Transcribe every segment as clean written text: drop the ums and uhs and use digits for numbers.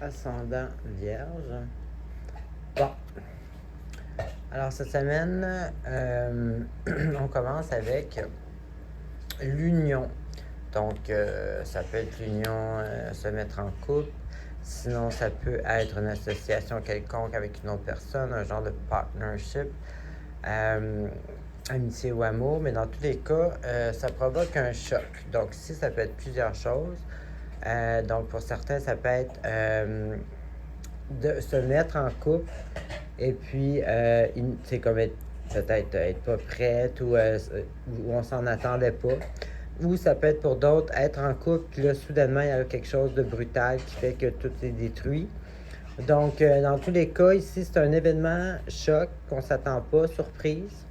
Ascendant Vierge. Bon. Alors, cette semaine, on commence avec l'union. Donc, ça peut être l'union, se mettre en couple. Sinon, ça peut être une association quelconque avec une autre personne, un genre de partnership, amitié ou amour. Mais dans tous les cas, ça provoque un choc. Donc, ici, ça peut être plusieurs choses. Donc, pour certains, ça peut être de se mettre en couple et puis, c'est comme peut-être être pas prête ou on s'en attendait pas. Ou ça peut être pour d'autres, être en couple, puis là, soudainement, il y a quelque chose de brutal qui fait que tout est détruit. Donc, dans tous les cas, ici, c'est un événement choc qu'on ne s'attend pas, surprise.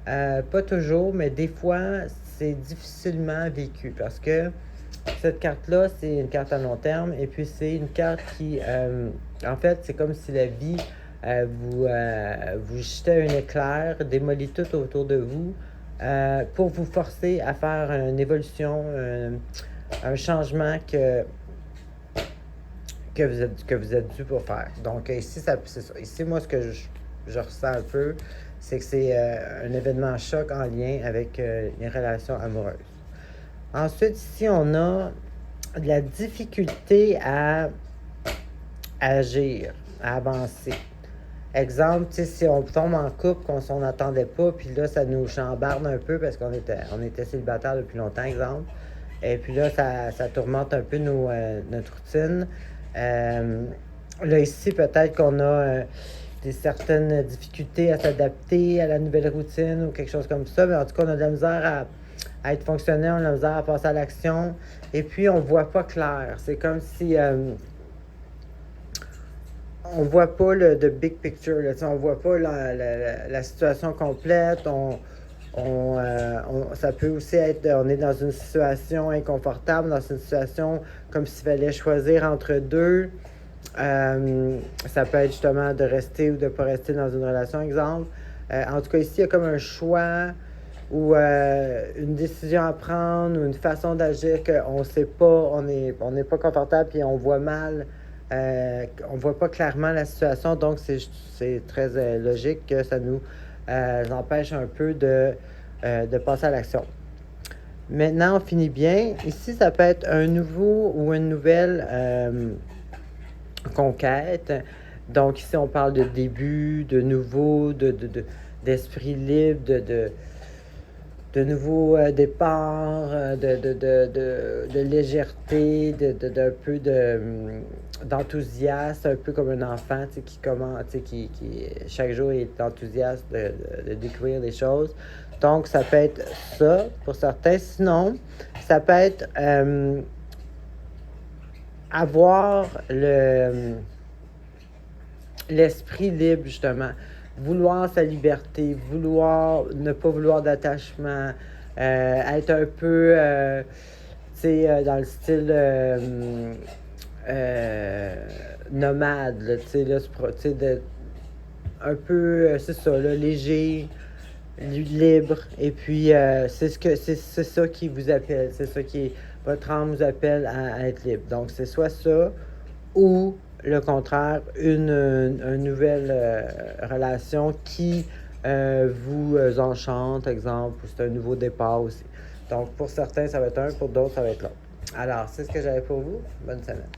Pas toujours, mais des fois, c'est difficilement vécu parce que cette carte-là, c'est une carte à long terme et puis c'est une carte qui, en fait, c'est comme si la vie vous jetait un éclair, démolit tout autour de vous pour vous forcer à faire une évolution, un changement que vous êtes dû pour faire. Donc ici, c'est ça. Ici, moi, ce que je ressens un peu, c'est que c'est un événement choc en lien avec les relations amoureuses. Ensuite, ici, on a de la difficulté à agir, à avancer. Exemple, si on tombe en couple qu'on s'en attendait pas, puis là, ça nous chambarde un peu parce qu'on était célibataire depuis longtemps, exemple. Et puis là, ça tourmente un peu notre routine. Là, ici, peut-être qu'on a certaines difficultés à s'adapter à la nouvelle routine ou quelque chose comme ça. Mais en tout cas, on a de la misère à être fonctionnel, on a de la misère à passer à l'action. Et puis, on voit pas clair. C'est comme si on voit pas le big picture. Là, on voit pas la situation complète. Ça peut aussi être, on est dans une situation inconfortable, dans une situation comme s'il fallait choisir entre deux. Ça peut être justement de rester ou de ne pas rester dans une relation, exemple. En tout cas, ici, il y a comme un choix ou une décision à prendre ou une façon d'agir qu'on ne sait pas, on n'est pas confortable et on voit mal. On ne voit pas clairement la situation, donc c'est très logique que ça nous empêche un peu de passer à l'action. Maintenant, on finit bien. Ici, ça peut être un nouveau ou une nouvelle conquête. Donc ici, on parle de début, de nouveau, d'esprit libre, de nouveaux départs, de légèreté, d'un peu d'enthousiasme, un peu comme un enfant qui commence, qui chaque jour est enthousiaste de découvrir des choses. Donc, ça peut être ça pour certains. Sinon, ça peut être avoir l'esprit libre, justement. Vouloir sa liberté, ne pas vouloir d'attachement, être un peu, dans le style nomade, là, un peu, c'est ça, là, léger, libre, et puis c'est ça qui vous appelle, c'est ça votre âme vous appelle à être libre. Donc, c'est soit ça, ou le contraire, une nouvelle relation qui vous enchante, exemple, ou c'est un nouveau départ aussi. Donc, pour certains, ça va être un, pour d'autres, ça va être l'autre. Alors, c'est ce que j'avais pour vous. Bonne semaine.